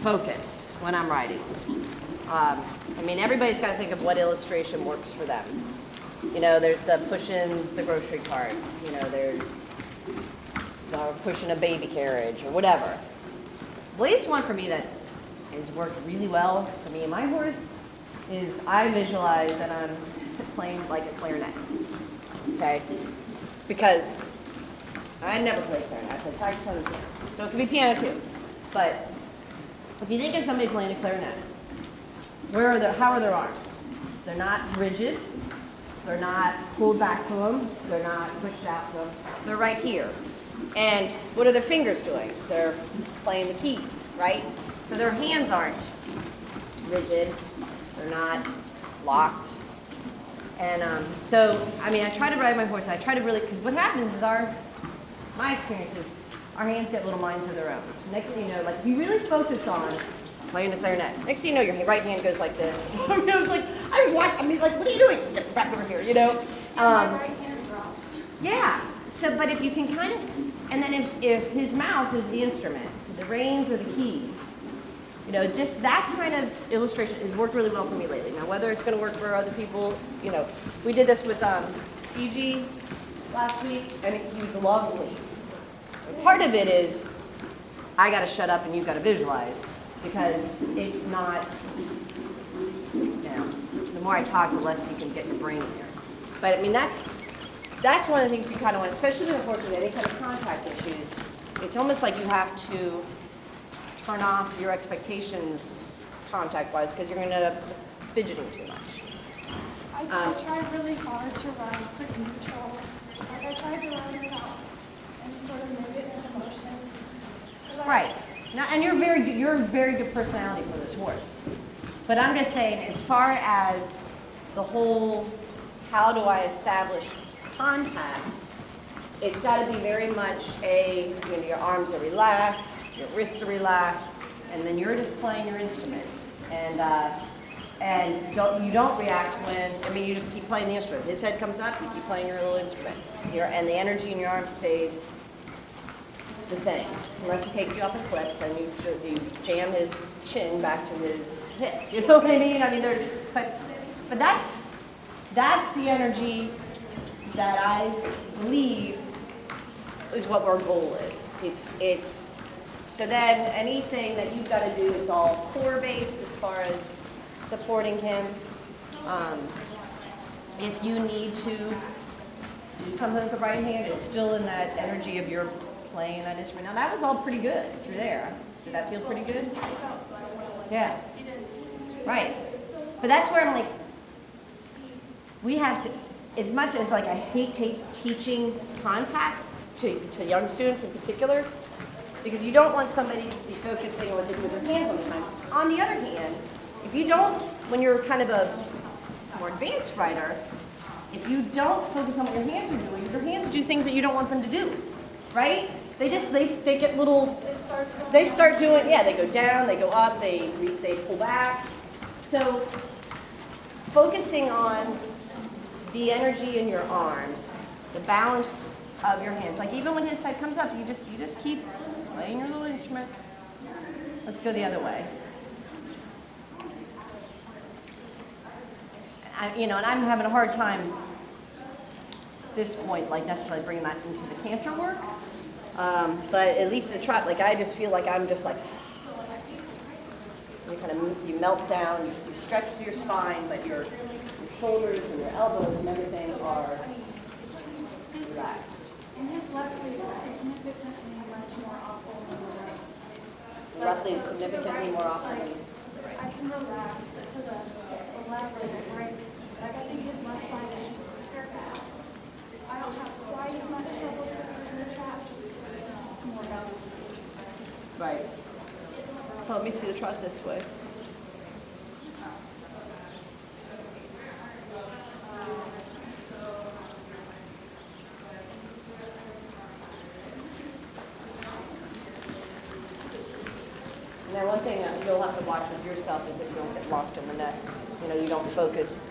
focus when I'm writing. I mean, everybody's got to think of what illustration works for them. You know, there's the pushing the grocery cart. You know, there's pushing a baby carriage or whatever. The latest one for me that has worked really well for me and my horse is I visualize that I'm playing like a clarinet. Okay? Because I never played clarinet. I played saxophone and piano. So it could be piano too. But if you think of somebody playing a clarinet, how are their arms? They're not rigid. They're not pulled back to them. They're not pushed out to them. They're right here. And what are their fingers doing? They're playing the keys, right? So their hands aren't rigid. They're not locked. And so, I mean, I try to ride my horse. I try to really, because what happens is my experience is our hands get little minds of their own. Next thing you know, like, if you really focus on playing the clarinet, next thing you know, your right hand goes like this. I mean, I was like, what are you doing? Get back over here, you know? My right hand drops. Yeah. So, but if you can kind of, and then if his mouth is the instrument, the reins are the keys, you know, just that kind of illustration has worked really well for me lately. Now, whether it's going to work for other people, you know, we did this with CG last week, and he was lovely. Part of it is I got to shut up and you've got to visualize, because it's not, you know, the more I talk, the less you can get your brain in there. But I mean, that's one of the things you kind of want, especially with a horse with any kind of contact issues. It's almost like you have to turn off your expectations contact-wise, because you're going to end up fidgeting too much. I tried really hard to run pretty neutral. Like I tried to run without any sort of negative emotions. Right. Now, and you're a very good personality for this horse. But I'm just saying, as far as the whole, how do I establish contact, it's got to be very much your arms are relaxed, your wrists are relaxed, and then you're just playing your instrument. And you don't react when, you just keep playing the instrument. His head comes up, you keep playing your little instrument. And the energy in your arm stays the same. Unless he takes you off a cliff, then you jam his chin back to his hip. You know what I mean? But that's the energy that I believe is what our goal is. It's so then anything that you've got to do is all core based as far as supporting him. If you need to do something with the right hand, it's still in that energy of your playing that instrument. Now that was all pretty good through there. Did that feel pretty good? Yeah. Right. But that's where I'm like, we have to, as much as like I hate teaching contact to young students in particular, because you don't want somebody to be focusing with their hands all the time. On the other hand, if you don't, when you're kind of a more advanced rider, if you don't focus on what your hands are doing, your hands do things that you don't want them to do, right? They get little, they start doing, they go down, they go up, they pull back. So focusing on the energy in your arms, the balance of your hands. Like even when his head comes up, you just keep playing your little instrument. Let's go the other way. And I'm having a hard time at this point, like necessarily bringing that into the canter work. But at least the trot, like I just feel like I'm just like, you melt down, you stretch to your spine, but your shoulders and your elbows and everything are relaxed. And his left leg is significantly much more awful than the right. Roughly significantly more often. I can relax, but to the left or the right, like I think his left side is just quicker. I don't have quite as much trouble to the trap, just because it's more balanced. Right. Let me see the trot this way. Now, one thing you'll have to watch with yourself is that you don't get locked in the net. You don't focus.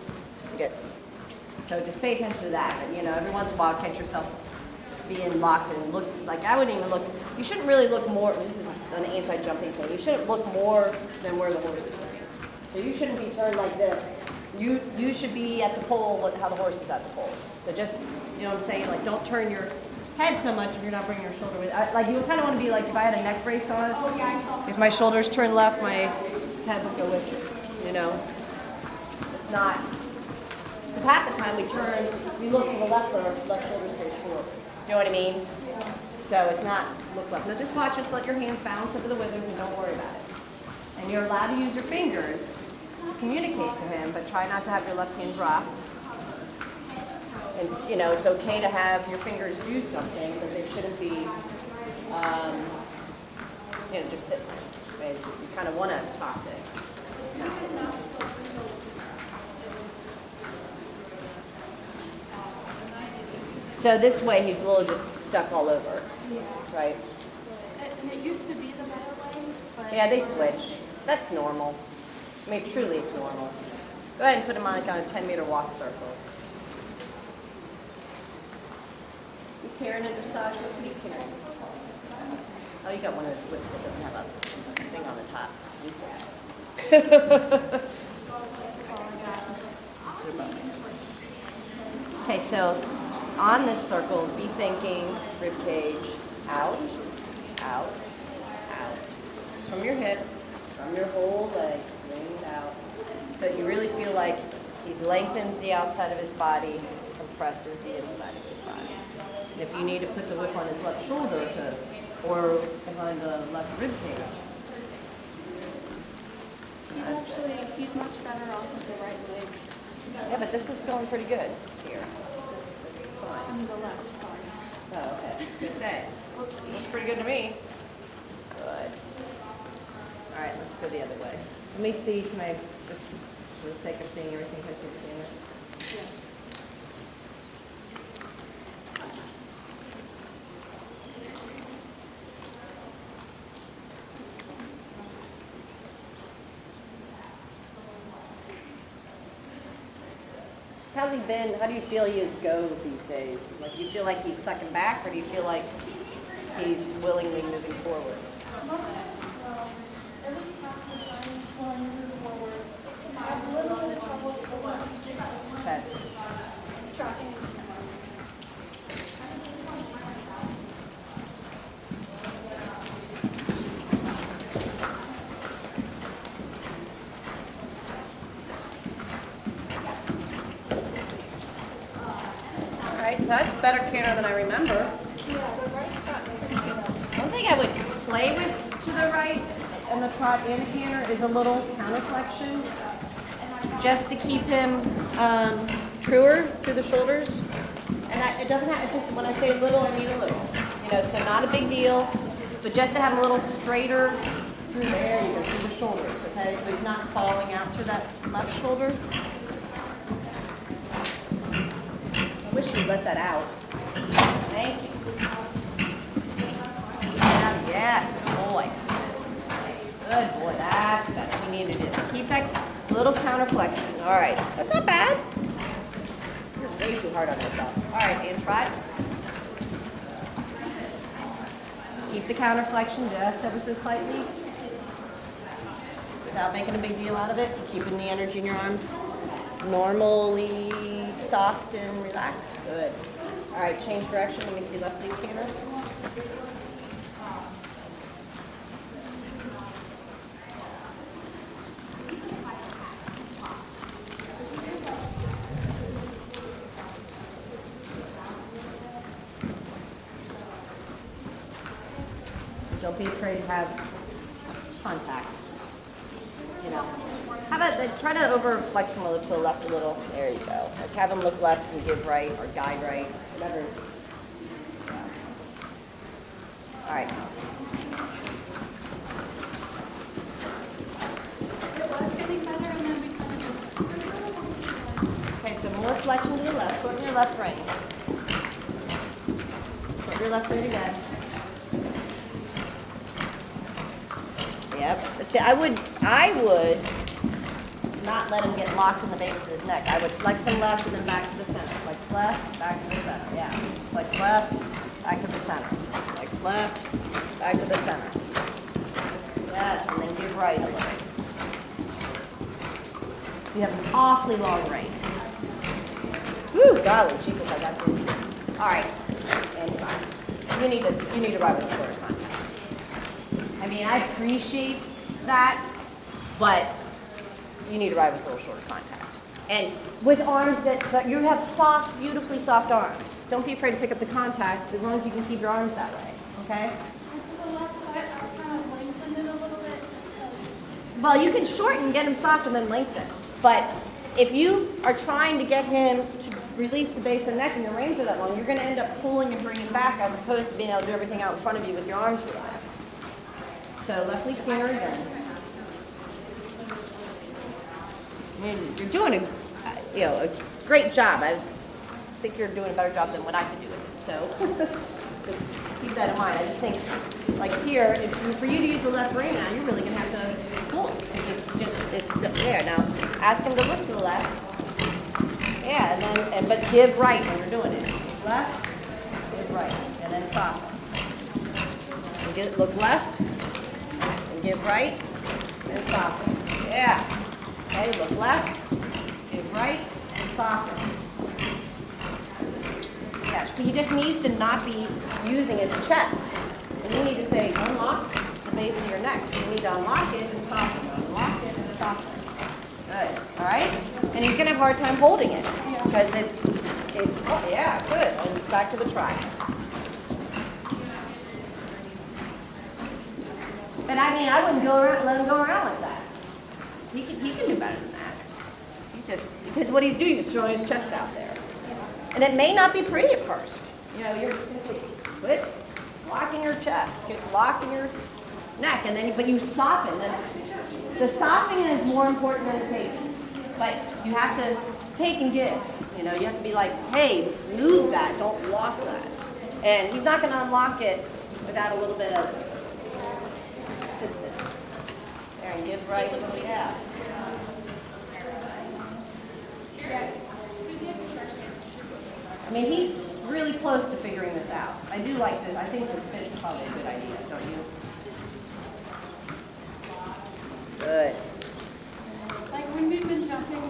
So just pay attention to that. But, every once in a while, catch yourself being locked and look like I wouldn't even look. You shouldn't really look more. This is an anti-jumping thing. You shouldn't look more than where the horse is. So you shouldn't be turned like this. You should be at the pole how the horse is at the pole. So just, you know what I'm saying? Like, don't turn your head so much if you're not bringing your shoulder with. Like, you kind of want to be like, if I had a neck brace on, Oh, yeah, I saw. if my shoulders turn left, my head would go with it, you know? It's not, because half the time we look to the left, our left shoulder stays forward. You know what I mean? So it's not look left. No, just watch, just let your hands bounce over the withers and don't worry about it. And you're allowed to use your fingers to communicate to him, but try not to have your left hand drop. And, you know, it's okay to have your fingers do something, but they shouldn't be, you know, just sit there. Right? You kind of want to talk to it. So this way he's a little just stuck all over, Yeah. right? And it used to be the better way, but. Yeah, they switch. That's normal. I mean, truly it's normal. Go ahead and put him on like on a 10-meter walk circle. You carrying a dressage? What are you carrying? Oh, you got one of those whips that doesn't have a thing on the top. Okay, so on this circle, be thinking rib cage, out, out, out. From your hips, from your whole leg, swing it out. So you really feel like he lengthens the outside of his body, compresses the inside of his body. And if you need to put the whip on his left shoulder or behind the left rib cage. He's much better off with the right leg. Yeah, but this is going pretty good here. This is I fine. mean the left, sorry. Oh, okay. Just say. Looks pretty good to me. Good. All right, let's go the other way. Let me see. Can I just, for the sake of seeing everything, can I see the camera? How's he been? How do you feel he is go these days? Like, do you feel like he's sucking back, or do you feel like he's willingly moving forward? At least half the time when I move forward, I have a little bit of trouble to the left. Okay. Tracking. All right, so that's better canter than I remember. Yeah, the right's got me. One thing I would play with to the right and the trot and the canter is a little counter flexion, just to keep him truer through the shoulders. And it doesn't have, it's just, when I say little, I mean a little. You know, so not a big deal, but just to have him a little straighter through there, you go, through the shoulders, okay? So he's not falling out through that left shoulder. I wish you'd let that out. Thank you. Yeah, yes, good boy. Good boy, that's better. You needed it. Keep that little counter flexion. All right, that's not bad. You're way too hard on yourself. All right, hand trot. Keep the counter flexion just ever so slightly, without making a big deal out of it. Keeping the energy in your arms normally soft and relaxed. Good. All right, change direction. Let me see left leg canter. Don't be afraid to have contact. You know, try to over flex him a little to the left a little. There you go. Like have him look left and give right, or guide right, whatever. Yeah. All right. It was getting better, and then we kind of just. Okay, so more flexion to the left. Shorten your left rein. Shorten your left rein again. Yep. See, I would not let him get locked in the base of his neck. I would flex him left and then back to the center. Flex left, back to the center. Yeah. Flex left, back to the center. Flex left, back to the center. Yes, and then give right a little. You have an awfully long right. Whew, golly, Jesus, I got this. All right, and fine. You need to ride with the shorter contact. I mean, I appreciate that, but you need to ride with a little shorter contact. And with arms that you have soft, beautifully soft arms. Don't be afraid to pick up the contact as long as you can keep your arms that way, okay? And for the left foot, I kind of lengthened it a little bit. Well, you can shorten, get him soft, and then lengthen. But if you are trying to get him to release the base of the neck and your reins are that long, you're going to end up pulling and bringing back as opposed to being able to do everything out in front of you with your arms relaxed. So left leg cleaner again. I mean, you're doing a great job. I think you're doing a better job than what I could do with it. So just keep that in mind. I just think, like here, for you to use the left rein now, you're really going to have to pull. It's there. Now, ask him to look to the left. Yeah, but give right when you're doing it. Left, give right, and then soften. And look left, and give right, and soften. Yeah. Okay, look left, give right, and soften. Yeah, so he just needs to not be using his chest. And you need to say, unlock the base of your neck. So you need to unlock it and soften. Unlock it and soften. Good, all right? And he's gonna have a hard time holding it because oh yeah, good. And back to the try. But I mean, I wouldn't let him go around like that. He can do better than that. Because what he's doing is throwing his chest out there. And it may not be pretty at first. You know, you're simply locking your chest, locking your neck, but you soften. The softening is more important than the taking. But you have to take and give. You know, you have to be like, hey, move that, don't lock that. And he's not going to unlock it without a little bit of assistance. There, and give right a little, yeah. I mean, he's really close to figuring this out. I do like this. I think this fit is probably a good idea, don't you? Good. Like when we've been jumping,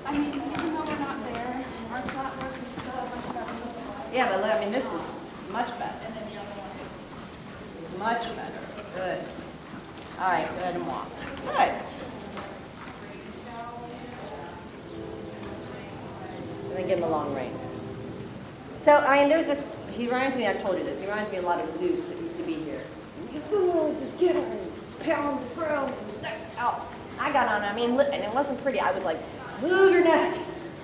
I mean, even though we're not there, our flat work is still much better. Yeah, but I mean, this is much better. And then the other one is much better. Good. All right, go ahead and walk. Good. And then give him a long rein. So, I mean, there's this, he reminds me, I've told you this, he reminds me a lot of Zeus that used to be here. Get on, pound, out. I got on, I mean, and it wasn't pretty. I was like, move your neck,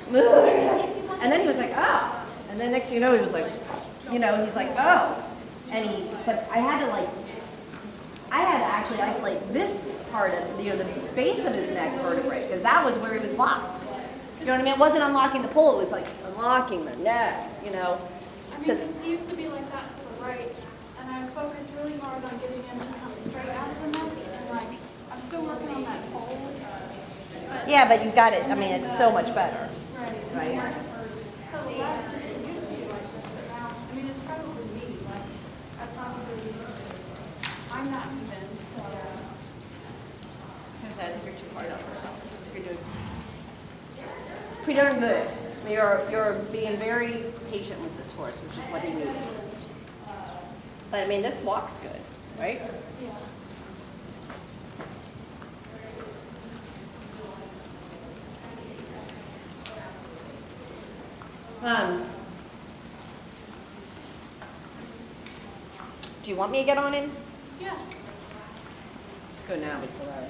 move your neck. And then he was like, oh. And then next thing you know, he was like, he's like, oh. But I had to actually isolate this part of, the base of his neck vertebrae, because that was where he was locked. You know what I mean? It wasn't unlocking the pull, it was like unlocking the neck, I mean, So, he used to be like that to the right, and I focused really hard on getting him to come straight out of the neck, and I'm still working on that fold. yeah, but you got it. I mean, it's so much better. Right. For the left, it used to be like this, but now, I mean, it's probably me, I'm not even, so. I think you're too hard on yourself. You're doing pretty darn good. You're being very patient with this horse, which is what he needed. But I mean, this walk's good, right? Yeah. Do you want me to get on him? Yeah. Let's go now before I